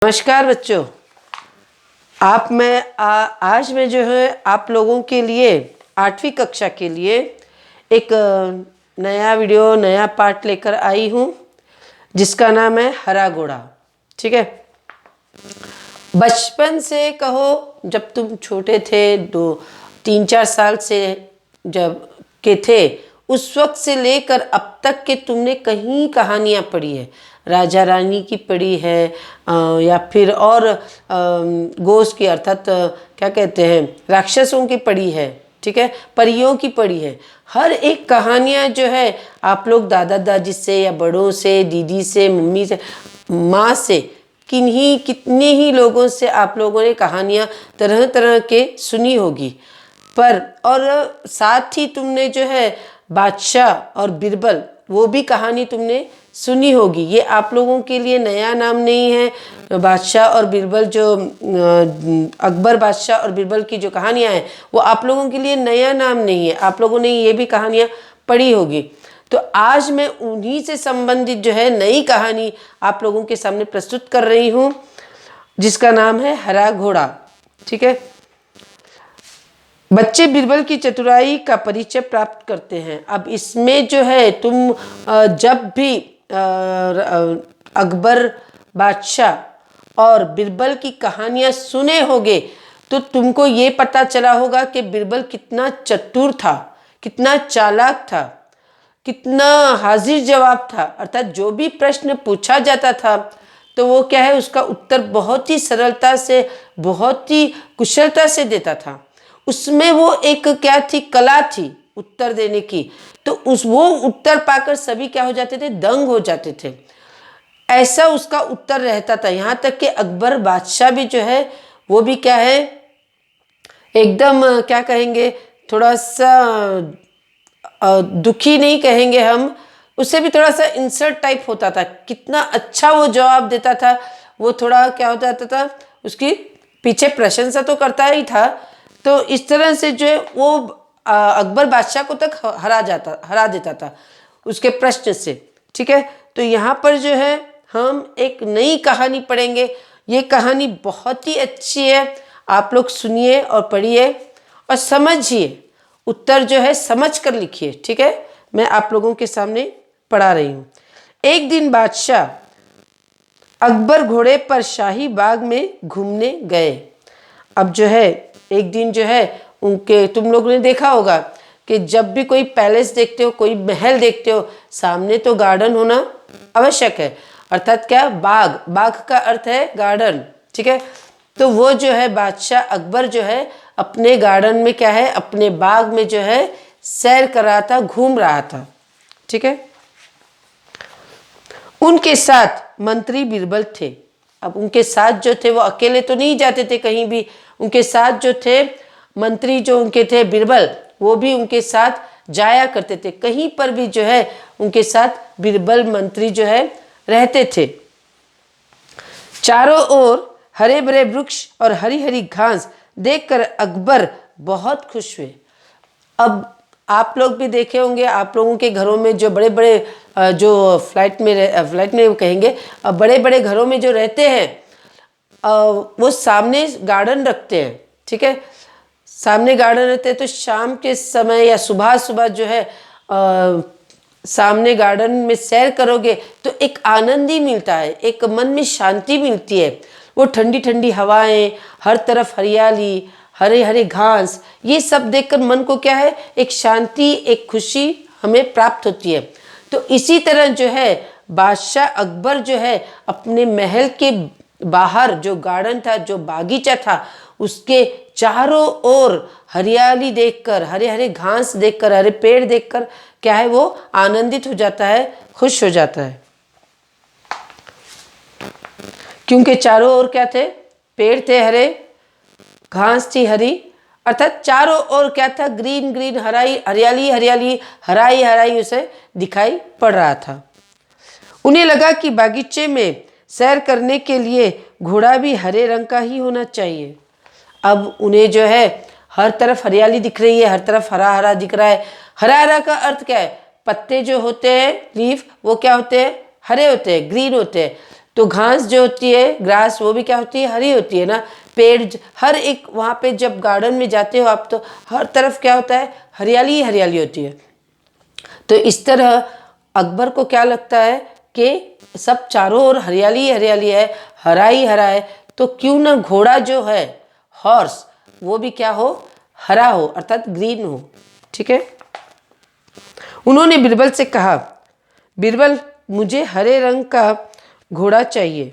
नमस्कार बच्चों। आज मैं जो है आप लोगों के लिए 8वीं कक्षा के लिए एक नया वीडियो नया पाठ लेकर आई हूँ जिसका नाम है हरा घोड़ा। ठीक है, बचपन से कहो, जब तुम छोटे थे 2-3-4 साल से जब के थे, उस वक्त से लेकर अब तक के तुमने कहीं कहानियाँ पढ़ी है, राजा रानी की पढ़ी है या फिर और गोश्त की अर्थात क्या कहते हैं राक्षसों की पढ़ी है, ठीक है, परियों की पढ़ी है। हर एक कहानियाँ जो है आप लोग दादा दादी से या बड़ों से, दीदी से, मम्मी से, माँ से, कितने ही लोगों से आप लोगों ने कहानियाँ तरह तरह के सुनी होगी। पर और साथ ही तुमने जो है बादशाह और बिरबल वो भी कहानी तुमने सुनी होगी। ये आप लोगों के लिए नया नाम नहीं है। बादशाह और बिरबल जो अकबर बादशाह और बिरबल की जो कहानियाँ हैं वो आप लोगों के लिए नया नाम नहीं है, आप लोगों ने ये भी कहानियाँ पढ़ी होगी। तो आज मैं उन्हीं से संबंधित जो है नई कहानी आप लोगों के सामने प्रस्तुत कर रही हूँ जिसका नाम है हरा घोड़ा। ठीक है, बच्चे बिरबल की चतुराई का परिचय प्राप्त करते हैं। अब इसमें जो है तुम जब भी अकबर बादशाह और बिरबल की कहानियाँ सुने होगे तो तुमको ये पता चला होगा कि बिरबल कितना चतुर था, कितना चालाक था, कितना हाजिर जवाब था। अर्थात जो भी प्रश्न पूछा जाता था तो वो क्या है उसका उत्तर बहुत ही सरलता से, बहुत ही कुशलता से देता था। उसमें वो एक क्या थी, कला थी उत्तर देने की। तो वो उत्तर पाकर सभी क्या हो जाते थे, दंग हो जाते थे। ऐसा उसका उत्तर रहता था। यहाँ तक कि अकबर बादशाह भी जो है वो भी क्या है, एकदम क्या कहेंगे, थोड़ा सा दुखी नहीं कहेंगे हम, उससे भी थोड़ा सा इंसल्ट टाइप होता था। कितना अच्छा वो जवाब देता था, वो थोड़ा क्या हो जाता था, उसकी पीछे प्रशंसा तो करता ही था। तो इस तरह से जो है वो अकबर बादशाह को तक हरा देता था उसके प्रश्न से। ठीक है, तो यहाँ पर जो है हम एक नई कहानी पढ़ेंगे। ये कहानी बहुत ही अच्छी है, आप लोग सुनिए और पढ़िए और समझिए। उत्तर जो है समझ कर लिखिए। ठीक है, मैं आप लोगों के सामने पढ़ा रही हूँ। एक दिन बादशाह अकबर घोड़े पर शाही बाग में घूमने गए। अब जो है एक दिन जो है उनके, तुम लोगों ने देखा होगा कि जब भी कोई पैलेस देखते हो, कोई महल देखते हो, सामने तो गार्डन होना आवश्यक है। अर्थात क्या, बाग, बाग का अर्थ है गार्डन। ठीक है, तो वो जो है बादशाह अकबर जो है अपने गार्डन में क्या है, अपने बाग में जो है सैर कर रहा था, घूम रहा था। ठीक है, उनके साथ मंत्री बिरबल थे। अब उनके साथ जो थे वो अकेले तो नहीं जाते थे कहीं भी, उनके साथ जो थे मंत्री जो उनके थे बिरबल, वो भी उनके साथ जाया करते थे। कहीं पर भी जो है उनके साथ बिरबल मंत्री जो है रहते थे। चारों ओर हरे भरे वृक्ष और हरी हरी घास देखकर अकबर बहुत खुश हुए। अब आप लोग भी देखे होंगे, आप लोगों के घरों में जो बड़े बड़े जो फ्लैट में कहेंगे, बड़े बड़े घरों में जो रहते हैं वो सामने गार्डन रखते हैं। ठीक है, सामने गार्डन रहते हैं तो शाम के समय या सुबह सुबह जो है सामने गार्डन में सैर करोगे तो एक आनंद ही मिलता है, एक मन में शांति मिलती है। वो ठंडी ठंडी हवाएं, हर तरफ हरियाली, हरे हरे घास, ये सब देखकर मन को क्या है, एक शांति, एक खुशी हमें प्राप्त होती है। तो इसी तरह जो है बादशाह अकबर जो है अपने महल के बाहर जो गार्डन था, जो बागीचा था, उसके चारों ओर हरियाली देखकर, हरे हरे घास देखकर, हरे पेड़ देखकर क्या है वो आनंदित हो जाता है, खुश हो जाता है। क्योंकि चारों ओर क्या थे, पेड़ थे, हरे घास थी हरी, अर्थात चारों ओर क्या था, ग्रीन ग्रीन, हरियाली हरियाली, हराई हराई उसे दिखाई पड़ रहा था। उन्हें लगा कि बागीचे में सैर करने के लिए घोड़ा भी हरे रंग का ही होना चाहिए। अब उन्हें जो है हर तरफ हरियाली दिख रही है, हर तरफ हरा हरा दिख रहा है। हरा हरा का अर्थ क्या है, पत्ते जो होते हैं, लीफ, वो क्या होते हैं, हरे होते हैं, ग्रीन होते हैं। तो घास जो होती है, ग्रास, वो भी क्या होती है, हरी होती है ना। पेड़ हर एक, वहाँ पे जब गार्डन में जाते हो आप तो हर तरफ क्या होता है, हरियाली ही हरियाली होती है। तो इस तरह अकबर को क्या लगता है कि सब चारों ओर हरियाली ही हरियाली है, हरा ही हरा है, तो क्यों ना घोड़ा जो है, हॉर्स, वो भी क्या हो, हरा हो, अर्थात ग्रीन हो। ठीक है। उन्होंने बीरबल से कहा, बीरबल मुझे हरे रंग का घोड़ा चाहिए।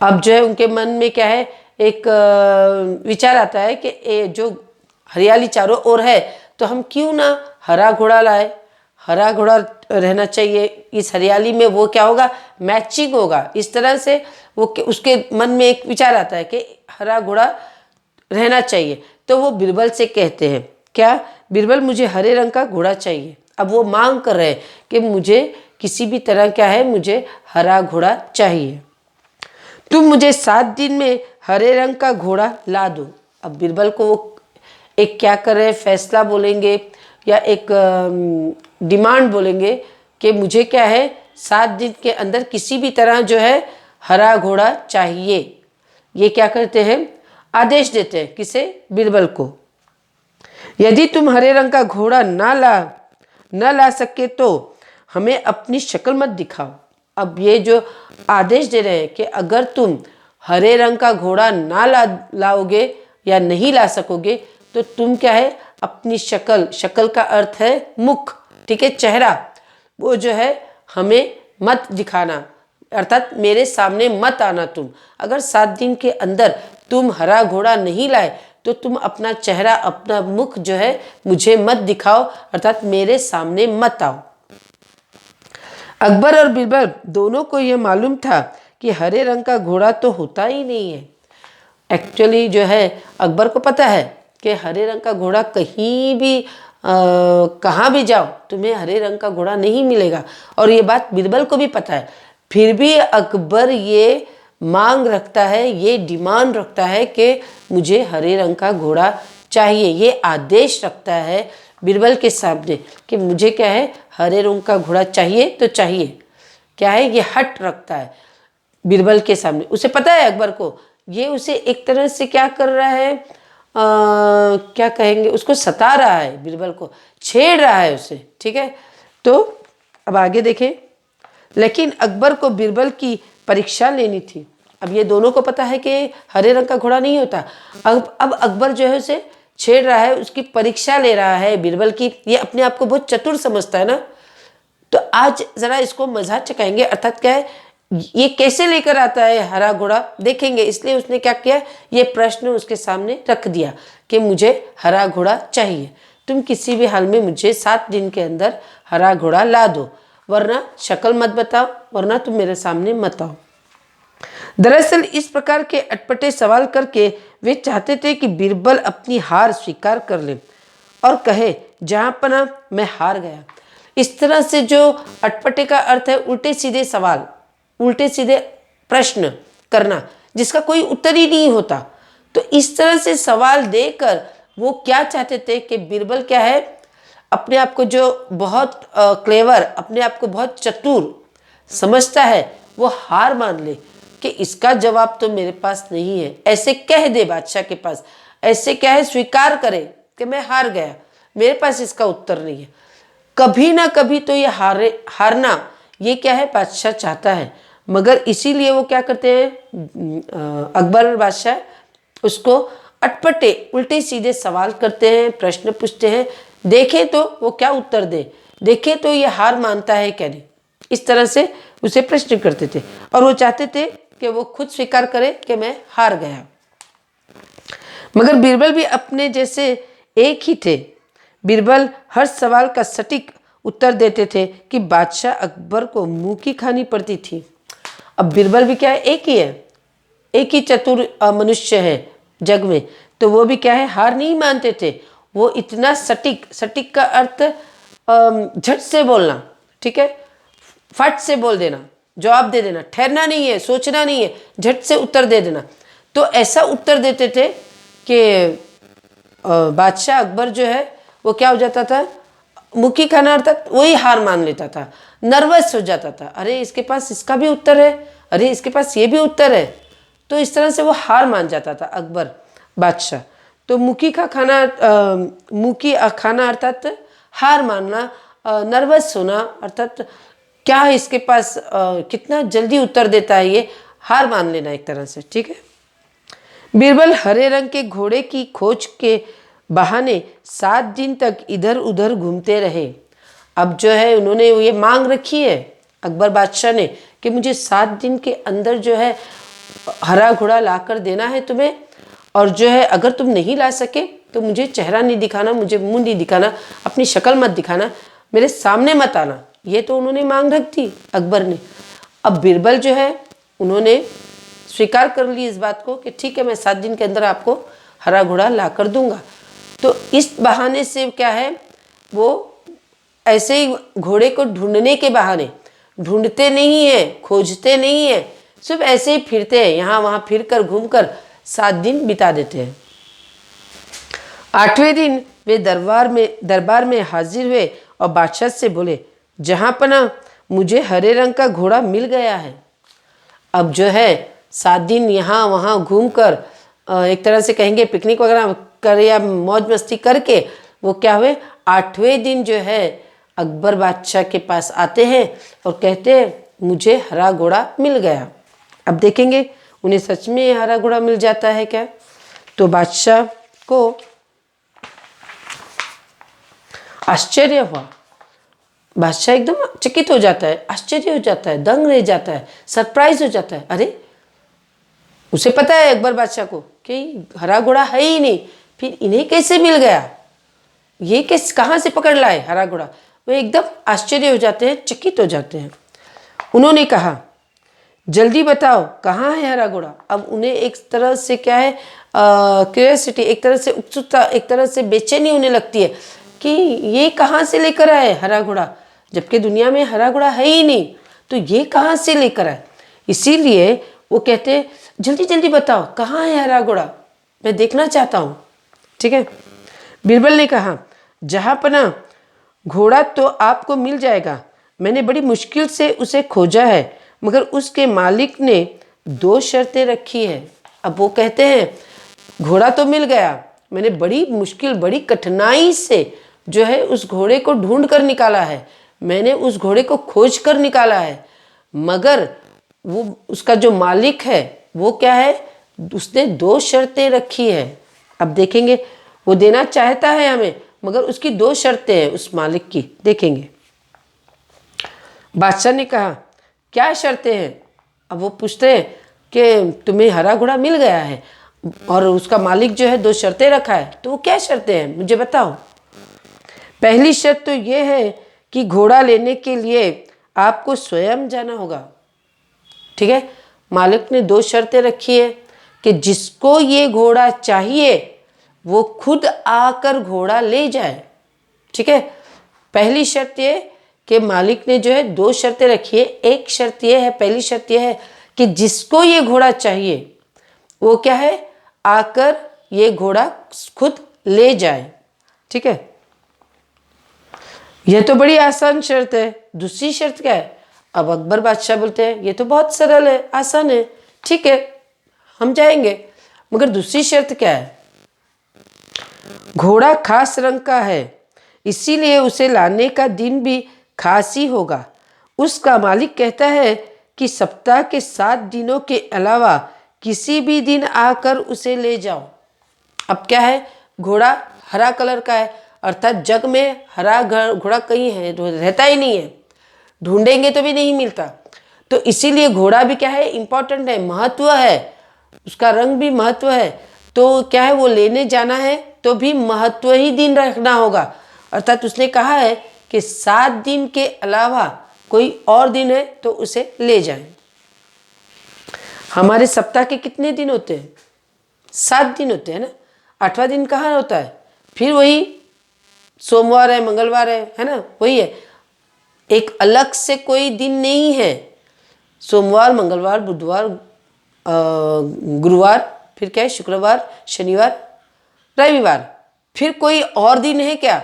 अब जो है उनके मन में क्या है, एक विचार आता है कि जो हरियाली चारों ओर है तो हम क्यों ना हरा घोड़ा लाए, हरा घोड़ा रहना चाहिए इस हरियाली में, वो क्या होगा, मैचिंग होगा। इस तरह से वो उसके मन में एक विचार आता है कि हरा घोड़ा रहना चाहिए। तो वो बीरबल से कहते हैं, क्या, बीरबल मुझे हरे रंग का घोड़ा चाहिए। अब वो मांग कर रहे हैं कि मुझे किसी भी तरह क्या है, मुझे हरा घोड़ा चाहिए, तुम मुझे 7 दिन में हरे रंग का घोड़ा ला दो। अब बीरबल को वो एक क्या कर रहे हैं, फैसला बोलेंगे या एक डिमांड बोलेंगे कि मुझे क्या है, 7 दिन के अंदर किसी भी तरह जो है हरा घोड़ा चाहिए। ये क्या करते हैं, आदेश देते हैं, किसे, बीरबल को। यदि तुम हरे रंग का घोड़ा न ला सके तो हमें अपनी शक्ल मत दिखाओ। अब ये जो आदेश दे रहे हैं कि अगर तुम हरे रंग का घोड़ा ना लाओगे या नहीं ला सकोगे तो तुम क्या है, अपनी शक्ल, शक्ल का अर्थ है मुख, ठीक है, चेहरा, वो जो है हमें मत दिखाना, अर्थात मेरे सामने मत आना तुम। अगर 7 दिन के अंदर तुम हरा घोड़ा नहीं लाए तो तुम अपना चेहरा, अपना मुख जो है मुझे मत दिखाओ, अर्थात मेरे सामने मत आओ। अकबर और बीरबल दोनों को यह मालूम था कि हरे रंग का घोड़ा तो होता ही नहीं है। एक्चुअली जो है अकबर को पता है कि हरे रंग का घोड़ा कहीं भी कहाँ भी जाओ तुम्हें हरे रंग का घोड़ा नहीं मिलेगा, और ये बात बीरबल को भी पता है। फिर भी अकबर ये मांग रखता है, ये डिमांड रखता है कि मुझे हरे रंग का घोड़ा चाहिए। ये आदेश रखता है बीरबल के सामने कि मुझे क्या है, हरे रंग का घोड़ा चाहिए तो चाहिए। क्या है, ये हट रखता है बीरबल के सामने। उसे पता है अकबर को, ये उसे एक तरह से क्या कर रहा है, क्या कहेंगे, उसको सता रहा है, बीरबल को छेड़ रहा है उसे। ठीक है। तो अब आगे देखें। लेकिन अकबर को बीरबल की परीक्षा लेनी थी। अब ये दोनों को पता है कि हरे रंग का घोड़ा नहीं होता। अब अकबर जो है उसे छेड़ रहा है, उसकी परीक्षा ले रहा है बीरबल की। ये अपने आप को बहुत चतुर समझता है ना। तो आज जरा इसको मजाक चखाएंगे, अर्थात क्या है, ये कैसे लेकर आता है हरा घोड़ा, देखेंगे। इसलिए उसने क्या किया, ये प्रश्न उसके सामने रख दिया कि मुझे हरा घोड़ा चाहिए, तुम किसी भी हाल में मुझे 7 दिन के अंदर हरा घोड़ा ला दो, वरना शक्ल मत बताओ, वरना तुम मेरे सामने मत आओ। दरअसल इस प्रकार के अटपटे सवाल करके वे चाहते थे कि बीरबल अपनी हार स्वीकार कर ले और कहे, जहां पना मैं हार गया। इस तरह से जो अटपटे का अर्थ है उल्टे सीधे सवाल, उल्टे सीधे प्रश्न करना जिसका कोई उत्तर ही नहीं होता। तो इस तरह से सवाल देकर वो क्या चाहते थे कि बीरबल क्या है, अपने आप को जो बहुत क्लेवर, अपने आप को बहुत चतुर समझता है, वो हार मान ले कि इसका जवाब तो मेरे पास नहीं है। ऐसे कह दे बादशाह के पास, ऐसे क्या है, स्वीकार करे कि मैं हार गया, मेरे पास इसका उत्तर नहीं है। कभी ना कभी तो ये हारना ये क्या है, बादशाह चाहता है। मगर इसीलिए वो क्या करते हैं, अकबर बादशाह उसको अटपटे उल्टे सीधे सवाल करते हैं, प्रश्न पूछते हैं, देखें तो वो क्या उत्तर दे, देखें तो ये हार मानता है क्या नहीं। इस तरह से उसे प्रश्न करते थे और वो चाहते थे कि वो खुद स्वीकार करे कि मैं हार गया। मगर बीरबल भी अपने जैसे एक ही थे। बीरबल हर सवाल का सटीक उत्तर देते थे कि बादशाह अकबर को मुंह की खानी पड़ती थी। अब बीरबल भी क्या है, एक ही है, एक ही चतुर मनुष्य है जग में, तो वो भी क्या है, हार नहीं मानते थे। वो इतना सटीक, सटीक का अर्थ झट से बोलना, ठीक है, फट से बोल देना, जवाब दे देना, ठहरना नहीं है, सोचना नहीं है, झट से उत्तर दे देना। तो ऐसा उत्तर देते थे कि बादशाह अकबर जो है वो क्या हो जाता था, मुखी खाना अर्थात वही हार मान लेता था, नर्वस हो जाता था, अरे इसके पास इसका भी उत्तर है, अरे इसके पास ये भी उत्तर है। तो इस तरह से वो हार मान जाता था अकबर बादशाह। तो मुखी का खाना मुखी खाना अर्थात हार मानना, नर्वस होना, अर्थात क्या है इसके पास, कितना जल्दी उत्तर देता है, ये हार मान लेना एक तरह से। ठीक है। बीरबल हरे रंग के घोड़े की खोज के बहाने 7 दिन तक इधर उधर घूमते रहे। अब जो है उन्होंने ये मांग रखी है अकबर बादशाह ने कि मुझे 7 दिन के अंदर जो है हरा घोड़ा ला कर देना है तुम्हें, और जो है अगर तुम नहीं ला सके तो मुझे चेहरा नहीं दिखाना, मुझे मुंह नहीं दिखाना, अपनी शक्ल मत दिखाना, मेरे सामने मत आना। ये तो उन्होंने मांग रख दी अकबर ने। अब बीरबल जो है उन्होंने स्वीकार कर ली इस बात को कि ठीक है, मैं 7 दिन के अंदर आपको हरा घोड़ा ला कर दूंगा। तो इस बहाने से क्या है, वो ऐसे ही घोड़े को ढूंढने के बहाने, ढूंढते नहीं है, खोजते नहीं है, सिर्फ ऐसे ही फिरते हैं, यहाँ वहाँ फिर कर घूम कर 7 दिन बिता देते हैं। 8वें दिन वे दरबार में हाजिर हुए और बादशाह से बोले, जहाँ पना मुझे हरे रंग का घोड़ा मिल गया है। अब जो है 7 दिन यहाँ वहाँ घूम कर, एक तरह से कहेंगे पिकनिक वगैरह कर या मौज मस्ती करके, वो क्या हुए 8वें दिन जो है अकबर बादशाह के पास आते हैं और कहते हैं मुझे हरा घोड़ा मिल गया। अब देखेंगे उन्हें सच में हरा घोड़ा मिल जाता है क्या। तो बादशाह को आश्चर्य हुआ, बादशाह एकदम चकित हो जाता है, आश्चर्य हो जाता है, दंग रह जाता है, सरप्राइज हो जाता है। अरे उसे पता है अकबर बादशाह को कि हरा घोड़ा है ही नहीं, फिर इन्हें कैसे मिल गया, ये कैसे कहाँ से पकड़ लाए हरा घोड़ा। वे एकदम आश्चर्य हो जाते हैं, चकित हो जाते हैं। उन्होंने कहा जल्दी बताओ कहाँ है हरा घोड़ा। अब उन्हें एक तरह से क्या है, क्यूरियोसिटी, एक तरह से उत्सुकता, एक तरह से बेचैनी होने लगती है कि ये कहाँ से लेकर आए हरा घोड़ा, जबकि दुनिया में हरा घोड़ा है ही नहीं, तो ये कहाँ से लेकर आए। इसीलिए वो कहते हैं जल्दी जल्दी बताओ कहाँ है हरा घोड़ा, मैं देखना चाहता हूँ। ठीक है। बीरबल ने कहा जहाँ पना घोड़ा तो आपको मिल जाएगा, मैंने बड़ी मुश्किल से उसे खोजा है, मगर उसके मालिक ने 2 शर्तें रखी है। अब वो कहते हैं घोड़ा तो मिल गया, मैंने बड़ी मुश्किल, बड़ी कठिनाई से जो है उस घोड़े को ढूंढ कर निकाला है, मैंने उस घोड़े को खोज कर निकाला है, मगर वो उसका जो मालिक है वो क्या है, उसने 2 शर्तें रखी है। अब देखेंगे वो देना चाहता है हमें, मगर उसकी 2 शर्तें हैं उस मालिक की, देखेंगे। बादशाह ने कहा क्या शर्तें हैं। अब वो पूछते हैं कि तुम्हें हरा घोड़ा मिल गया है और उसका मालिक जो है 2 शर्तें रखा है, तो वो क्या शर्तें हैं मुझे बताओ। पहली शर्त तो ये है कि घोड़ा लेने के लिए आपको स्वयं जाना होगा। ठीक है। मालिक ने 2 शर्तें रखी है कि जिसको ये घोड़ा चाहिए वो खुद आकर घोड़ा ले जाए। ठीक है। पहली शर्त ये कि मालिक ने जो है 2 शर्तें रखी है। एक शर्त ये है, पहली शर्त ये है कि जिसको ये घोड़ा चाहिए वो क्या है, आकर ये घोड़ा खुद ले जाए। ठीक है। यह तो बड़ी आसान शर्त है। दूसरी शर्त क्या है। अब अकबर बादशाह बोलते हैं ये तो बहुत सरल है, आसान है, ठीक है हम जाएंगे, मगर दूसरी शर्त क्या है, घोड़ा खास रंग का है, इसीलिए उसे लाने का दिन भी खास ही होगा। उसका मालिक कहता है कि सप्ताह के 7 दिनों के अलावा किसी भी दिन आकर उसे ले जाओ। अब क्या है, घोड़ा हरा कलर का है, अर्थात जग में हरा घोड़ा कहीं है रहता ही नहीं है, ढूंढेंगे तो भी नहीं मिलता। तो इसीलिए घोड़ा भी क्या है, इम्पोर्टेंट है, महत्व है, उसका रंग भी महत्व है। तो क्या है, वो लेने जाना है तो भी महत्व ही दिन रखना होगा। अर्थात उसने कहा है कि 7 दिन के अलावा कोई और दिन है तो उसे ले जाएं। हमारे सप्ताह के कितने दिन होते हैं, 7 दिन होते हैं ना। 8वां दिन कहाँ होता है, फिर वही सोमवार है, मंगलवार है ना, वही है, एक अलग से कोई दिन नहीं है। सोमवार, मंगलवार, बुधवार, गुरुवार, फिर क्या है, शुक्रवार, शनिवार, रविवार, फिर कोई और दिन है क्या।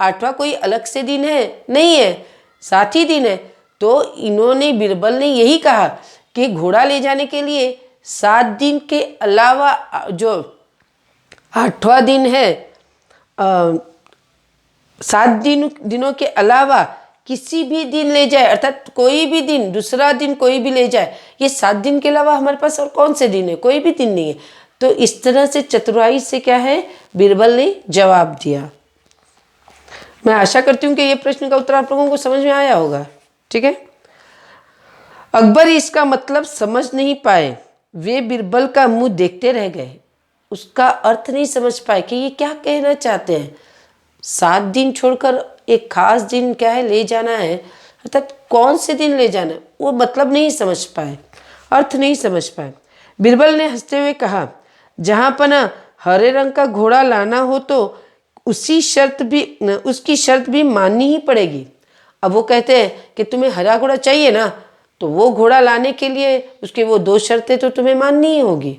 8वां कोई अलग से दिन है नहीं है, 7 ही दिन है। तो इन्होंने बीरबल ने यही कहा कि घोड़ा ले जाने के लिए 7 दिन के अलावा जो 8वां दिन है, 7 दिनों के अलावा किसी भी दिन ले जाए, अर्थात कोई भी दिन, दूसरा दिन कोई भी ले जाए। ये 7 दिन के अलावा हमारे पास और कौन से दिन है? कोई भी दिन नहीं है। तो इस तरह से चतुराई से क्या है, बीरबल ने जवाब दिया। मैं आशा करती हूँ कि ये प्रश्न का उत्तर आप लोगों को समझ में आया होगा। ठीक है। अकबर इसका मतलब समझ नहीं पाए, वे बीरबल का मुंह देखते रह गए। उसका अर्थ नहीं समझ पाए कि ये क्या कहना चाहते हैं। 7 दिन छोड़कर एक खास दिन क्या है, ले जाना है, अर्थात कौन से दिन ले जाना है, वो मतलब नहीं समझ पाए, अर्थ नहीं समझ पाए। बीरबल ने हंसते हुए कहा, जहाँ पना हरे रंग का घोड़ा लाना हो तो उसकी शर्त भी माननी ही पड़ेगी। अब वो कहते हैं कि तुम्हें हरा घोड़ा चाहिए ना, तो वो घोड़ा लाने के लिए उसके वो 2 शर्तें तो तुम्हें माननी ही होगी।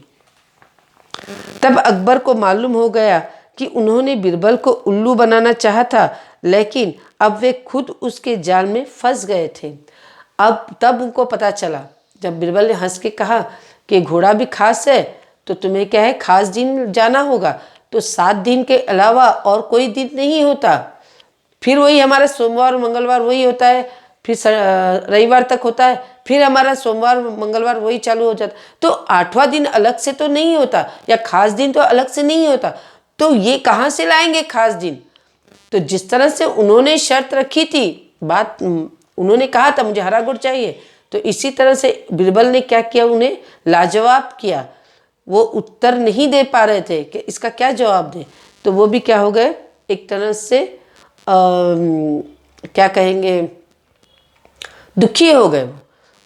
तब अकबर को मालूम हो गया कि उन्होंने बीरबल को उल्लू बनाना चाहा था, लेकिन अब वे खुद उसके जाल में फंस गए थे। अब तब उनको पता चला, जब बीरबल ने हंस के कहा कि घोड़ा भी खास है, तो तुम्हें क्या है, खास दिन जाना होगा, तो 7 दिन के अलावा और कोई दिन नहीं होता। फिर वही हमारा सोमवार मंगलवार वही होता है, फिर रविवार तक होता है, फिर हमारा सोमवार मंगलवार वही चालू हो जाता। तो 8वां दिन अलग से तो नहीं होता, या खास दिन तो अलग से नहीं होता, तो ये कहाँ से लाएंगे खास दिन? तो जिस तरह से उन्होंने शर्त रखी थी, बात उन्होंने कहा था मुझे हरा गुड़ चाहिए, तो इसी तरह से बीरबल ने क्या किया, उन्हें लाजवाब किया। वो उत्तर नहीं दे पा रहे थे कि इसका क्या जवाब दें, तो वो भी क्या हो गए, एक तरह से क्या कहेंगे, दुखी हो गए।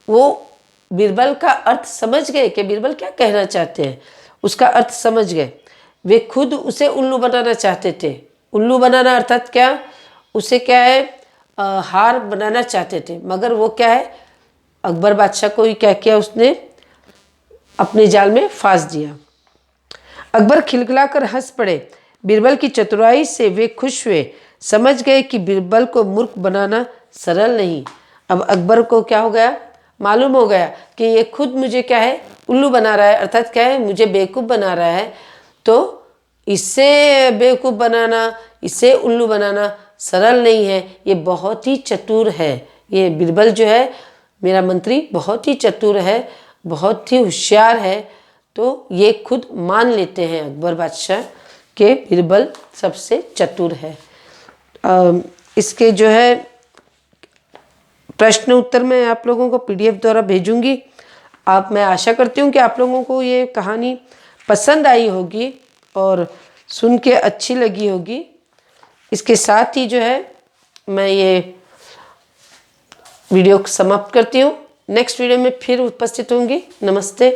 वो बीरबल का अर्थ समझ गए कि बीरबल क्या कहना चाहते हैं, उसका अर्थ समझ गए। वे खुद उसे उल्लू बनाना चाहते थे। उल्लू बनाना अर्थात क्या, उसे क्या है, हार बनाना चाहते थे, मगर वो क्या है, अकबर बादशाह को ही क्या किया, उसने अपने जाल में फांस दिया। अकबर खिलखिलाकर हंस पड़े। बीरबल की चतुराई से वे खुश हुए, समझ गए कि बीरबल को मूर्ख बनाना सरल नहीं। अब अकबर को क्या हो गया, मालूम हो गया कि ये खुद मुझे क्या है, उल्लू बना रहा है, अर्थात क्या है, मुझे बेवकूफ़ बना रहा है। तो इससे बेवकूफ़ बनाना, इससे उल्लू बनाना सरल नहीं है, ये बहुत ही चतुर है। ये बीरबल जो है मेरा मंत्री बहुत ही चतुर है, बहुत ही होशियार है। तो ये खुद मान लेते हैं अकबर बादशाह के बीरबल सबसे चतुर है। इसके जो है प्रश्न उत्तर मैं आप लोगों को PDF द्वारा भेजूंगी। मैं आशा करती हूँ कि आप लोगों को ये कहानी पसंद आई होगी और सुन के अच्छी लगी होगी। इसके साथ ही जो है मैं ये वीडियो समाप्त करती हूँ। नेक्स्ट वीडियो में फिर उपस्थित होंगी। नमस्ते।